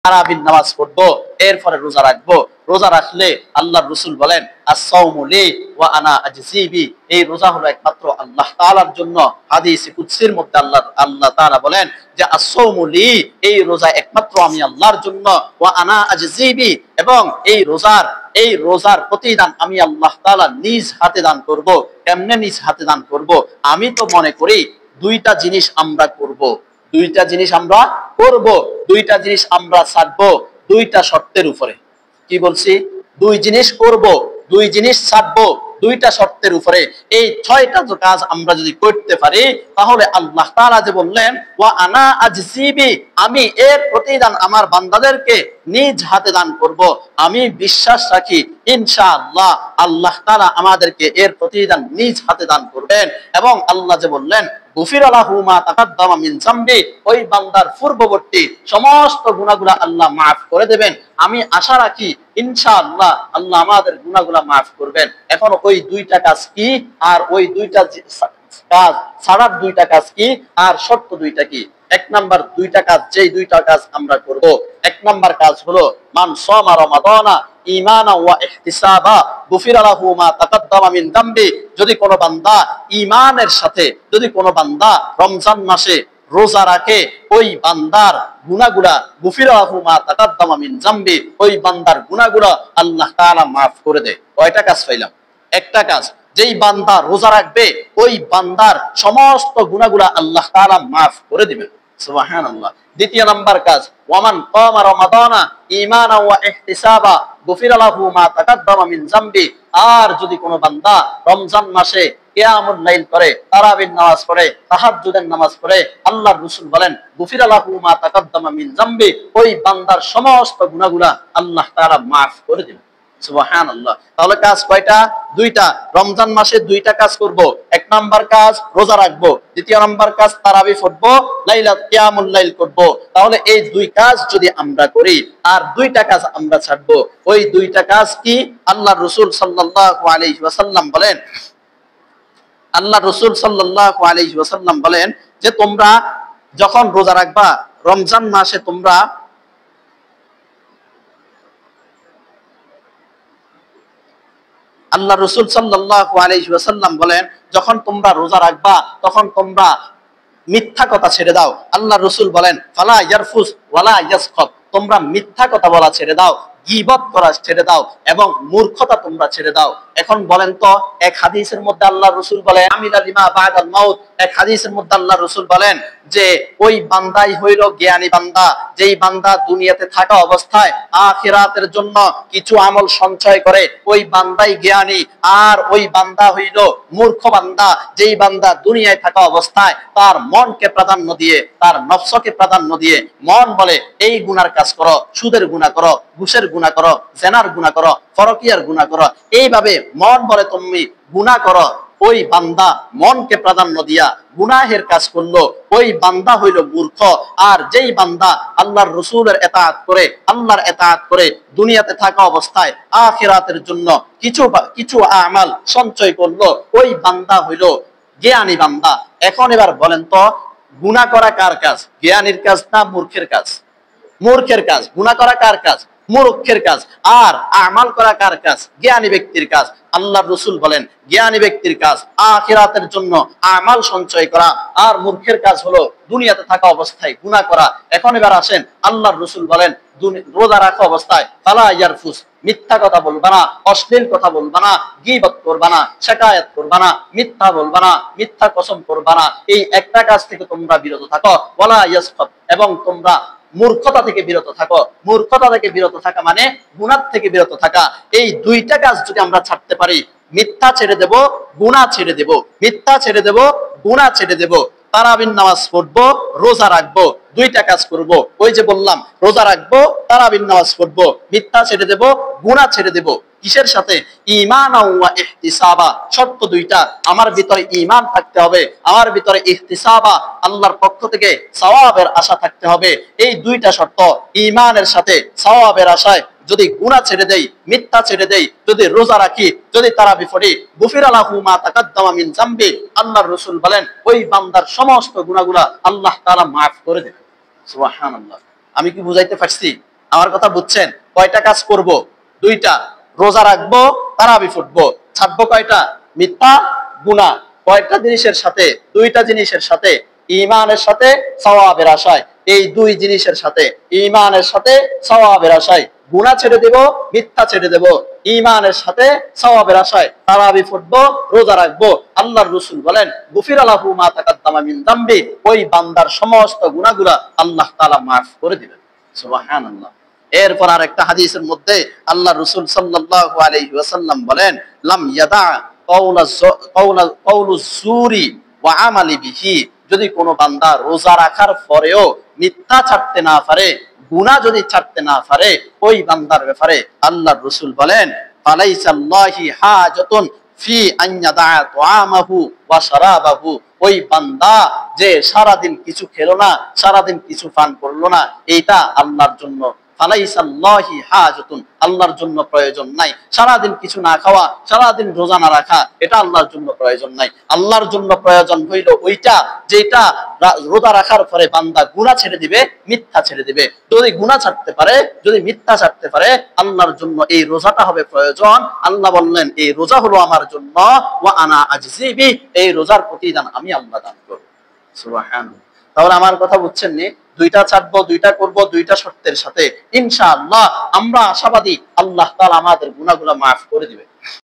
তারাবির নামাজ পড়বো, এরপরে রোজা রাখবো। রোজা রাখলে আল্লাহর রাসূল বলেন আস-সাওমু লি ওয়া আনা আজজি বি, এই রোজা হলো একমাত্র আল্লাহ তাআলার জন্য। হাদিসে কুদসির মধ্যে আল্লাহ তাআলা বলেন যে আস-সাওমু লি, এই রোজা একমাত্র আমি আল্লাহর জন্য, ওয়া আনা আজজি বি, এবং এই রোজার প্রতিদান আমি আল্লাহ তাআলা নিজ হাতে দান করব। কেমনে নিজ হাতে দান করব? আমি তো মনে করি দুইটা জিনিস আমরা করব, দুইটা জিনিস আমরা করব, দুইটা জিনিস আমরা ছাড়বো, দুইটা শর্তের উপরে। কি বলছি? দুই জিনিস করব, দুই জিনিস ছাড়বো, দুইটা শর্তের উপরে। এই 6টা কাজ আমরা যদি করতে পারি, তাহলে আল্লাহ তাআলা যে বললেন ওয়া আনা আজসিবি, আমি এর প্রতিদান আমার বান্দাদেরকে নিজ হাতে দান করব, আমি বিশ্বাস রাখি ইনশাআল্লাহ আল্লাহ তাআলা আমাদেরকে এর প্রতিদান নিজ হাতে দান করবেন। এবং আল্লাহ যে বললেন গুফির লাহু মা তাকাদ্দামা মিন যামবি, ওই বান্দার পূর্ববর্তী সমস্ত গুনাহগুলো আল্লাহ মাফ করে দেবেন। আমি আশা রাখি ইনশাআল্লাহ আল্লাহ আমাদের গুনাহগুলো মাফ করবেন। এখন ওই দুইটা কাজ কি, আর ওই দুইটা কাজ ছাড়ার দুইটা কাজ কি, আর শর্ত দুইটা কি? এক নাম্বার দুইটা কাজ, যেই দুইটা কাজ আমরা করব, এক নাম্বার কাজ হলো মান সামা রমাদানা ঈমানা ওয়া ইহতিসাবা গুফিরা লাহু মা তাকাদ্দামা মিন যামবি, যদি কোনো বান্দা ঈমানের সাথে, যদি কোনো বান্দা রমজান মাসে রোজা রাখে, ওই বান্দার গুনাহগুলা গুফিরা লাহু মা তাকাদ্দামা মিন যামবি, ওই বান্দার গুনাহগুলা আল্লাহ তাআলা মাফ করে দেয়। কয়টা কাজ পাইলাম? একটা কাজ, যেই বান্দা রোজা রাখবে ওই বান্দার সমস্ত গুনাহগুলা আল্লাহ তাআলা মাফ করে দিবেন। সুবহানাল্লাহ। দ্বিতীয় নাম্বার কাজ ওয়ামান কামা রমাদানা ঈমানা ওয়া ইহতিসাবা গুফিরা লাহু মা তাকাদ্দামা মিন যামবি, আর যদি কোনো বান্দা রমজান মাসে কিয়ামুল লাইল করে, তারাবির নামাজ পড়ে, তাহাজ্জুদের নামাজ পড়ে, আল্লাহর রাসূল বলেন গুফিরা লাহু মা তাকাদ্দামা মিন যামবি, ওই বান্দার সমস্ত গুনাহগুলা আল্লাহ তাআলা মাফ করে দিবেন। সুবহানাল্লাহ। তাহলে কাজ কয়টা? দুইটা। রমজান মাসে দুইটা কাজ করব। এক নাম্বার কাজ রোজা রাখবো, দ্বিতীয় নাম্বার কাজ তারাবি পড়বো, লাইলাত কিয়ামুল লাইল করব। তাহলে এই দুই কাজ যদি আমরা করি, আর দুইটা কাজ আমরা ছাড়বো, ওই দুইটা কাজ কি? আল্লাহর রাসূল সাল্লাল্লাহু আলাইহি ওয়াসাল্লাম বলেন, আল্লাহর রাসূল সাল্লাল্লাহু আলাইহি ওয়াসাল্লাম বলেন যে তোমরা যখন রোজা রাখবা রমজান মাসে, তোমরা আল্লাহ রাসূল সাল্লাল্লাহু আলাইহি ওয়াসাল্লাম বলেন যখন তোমরা রোজা রাখবা তখন তোমরা মিথ্যা কথা ছেড়ে দাও। আল্লাহ রাসূল বলেন ফালা ইয়ারফুস ওয়ালা ইয়াসখাব, তোমরা মিথ্যা কথা বলা ছেড়ে দাও, গীবত করা ছেড়ে দাও, এবং মূর্খতা তোমরা ছেড়ে দাও। এখন বলেন তো, এক হাদিসের মধ্যে আল্লাহ রাসূল বলেন আমিলা লিমা বাদাল মাউত, এক হাদিসের মধ্যে আল্লাহ রাসূল বলেন যে ওই বান্দাই হইল জ্ঞানী বান্দা, যেই বান্দা দুনিয়াতে থাকা অবস্থায় আখিরাতের জন্য কিছু আমল সঞ্চয় করে, ওই বান্দাই জ্ঞানী। আর ওই বান্দা হইল মূর্খ বান্দা, যেই বান্দা দুনিয়ায় থাকা অবস্থায় তার মনকে প্রাধান্য দিয়ে, তার নফসকে প্রাধান্য দিয়ে মন বলে এই গুনার কাজ করো, সুদের গুনাহ করো, ঘুষের গুনাহ করো, জেনার গুনাহ করো, ফরকিয়ার গুনাহ করো, এইভাবে মন বলে তুমি গুনাহ করো। ওই বান্দা মনকে প্রাধান্য দিয়া গুনাহের কাজ করলো, ওই বান্দা হইল মূর্খ। আর যেই বান্দা আল্লাহর রাসূলের ইতাআত করে, আল্লাহর ইতাআত করে দুনিয়াতে থাকা অবস্থায় আখিরাতের জন্য কিছু আমাল সঞ্চয় করলো, ওই বান্দা হইল জ্ঞানী বান্দা। এখন এবার বলেন তো, গুনাহ করা কার কাজ? জ্ঞানীর কাজ না মূর্খের কাজ? মূর্খের কাজ। গুনাহ করা কার কাজ? মূর্খের কাজ। আর আমাল করা কার কাজ? জ্ঞানী ব্যক্তির কাজ। আল্লাহর রাসূল বলেন জ্ঞানী ব্যক্তির কাজ আখিরাতের জন্য আমাল সঞ্চয় করা, আর মূর্খের কাজ হলো দুনিয়াতে থাকা অবস্থায় গুনাহ করা। এখন এবার আসেন, আল্লাহর রাসূল বলেন রোজা রাখা অবস্থায় ফালা ইয়ারফুস, মিথ্যা কথা বলবা না, অশ্লীল কথা বলবা না, গীবত করবা না, শিকায়াত করবা না, মিথ্যা বলবা না, মিথ্যা কসম করবা না। এই একটা কাজ থেকে তোমরা বিরত থাকো। ওয়ালা ইয়াসখাব, এবং তোমরা মূর্খতা থেকে বিরত থাকো। মূর্খতা থেকে বিরত থাকা মানে গুনাহ থেকে বিরত থাকা। এই দুইটা কাজ যদি আমরা ছাড়তে পারি, মিথ্যা ছেড়ে দেব, গুনাহ ছেড়ে দেব, মিথ্যা ছেড়ে দেব, গুনাহ ছেড়ে দেব, তারাবির নামাজ পড়বো, রোজা রাখবো, দুইটা কাজ করব। ওই যে বললাম রোজা রাখবো, তারাবির নামাজ পড়বো, মিথ্যা ছেড়ে দেব, গুনাহ ছেড়ে দেব। কিসের সাথে? ঈমান ওয়া ইহতিসাবা। শর্ত দুইটা, আমার ভিতরে ঈমান থাকতে হবে, আমার ভিতরে ইহতিসাবা, আল্লাহর পক্ষ থেকে সওয়াবের আশা থাকতে হবে। এই দুইটা শর্ত, ঈমানের সাথে সওয়াবের আশায় যদি গুনাহ ছেড়ে দেই, মিথ্যা ছেড়ে দেই, যদি রোজা রাখি, যদি তারাবি পড়ি, গুফিরা লাহু মা তাকাদ্দামা মিন যামবি, আল্লাহর রাসূল বলেন ওই বান্দার সমস্ত গুনাহগুলা আল্লাহ তাআলা মাফ করে দেন। সুবহানাল্লাহ। আমি কি বুঝাইতে পারছি? আমার কথা বুঝছেন? কয়টা কাজ করব? দুইটা। রোজা রাখবো, তারাবি ফুটবো। ছাড়বো কয়টা? মিথ্যা, গুনাহ। কয়টা জিনিসের সাথে? দুইটা জিনিসের সাথে। ঈমানের সাথে সওয়াবের আশায়। এই দুই জিনিসের সাথে, ঈমানের সাথে সওয়াবের আশায় গুনাহ ছেড়ে দেব, মিথ্যা ছেড়ে দেব। ঈমানের সাথে সওয়াবের আশায় তারাবি ফুটবো, রোজা রাখবো। আল্লাহর রাসূল বলেন, গুফিরা লাহু মা তাকাদ্দামা মিন যামবি, ওই বান্দার সমস্ত গুনাহগুলো আল্লাহ তাআলা মাফ করে দিবেন। সুবহানাল্লাহ। এরপর আরেকটা হাদিসের মধ্যে আল্লাহর রাসূল সাল্লাল্লাহু আলাইহি ওয়াসাল্লাম বলেন, লাম ইয়াদা কাউলুজ জুরি ওয়া আমালি বিহি, যদি কোনো বান্দা রোজা রাখার পরেও মিথ্যা ছাড়তে না পারে, গুনাহ যদি ছাড়তে না পারে, ওই বান্দার ব্যাপারে আল্লাহর রাসূল বলেন, ফালাইসাল্লাহি হাজাতুন ফি আন ইয়াদা তুআমাহু ওয়া শারাবাহু, ওই বান্দা যে সারাদিন কিছু খেলো না, সারাদিন কিছু পান করলো না, এইটা আল্লাহর জন্য ফালাইসাল্লাহি হাজাতুন, আল্লাহর জন্য প্রয়োজন নাই। সারাদিন কিছু না খাওয়া, সারাদিন রোজা না রাখা, এটা আল্লাহর জন্য প্রয়োজন নাই। আল্লাহর জন্য প্রয়োজন হইল ওইটা যেটা রোজা রাখার পরে বান্দা গুনাহ ছেড়ে দিবে, মিথ্যা ছেড়ে দিবে। যদি গুনাহ ছাড়তে পারে, যদি মিথ্যা ছাড়তে পারে, আল্লাহর জন্য এই রোজাটা হবে প্রয়োজন। আল্লাহ বললেন, এই রোজা হলো আমার জন্য, ওয়া আনা আজজিবি, এই রোজার প্রতিদান আমি আল্লাহ দান করব। সুবহানাল্লাহ। তাহলে আমার কথা বুঝছেন নি? দুইটা ছাড়বো, দুইটা করব, দুইটা শর্তের সাথে। ইনশাআল্লাহ আমরা আশাবাদী আল্লাহ তাআলা আমাদের গুনাহগুলো মাফ করে দিবেন।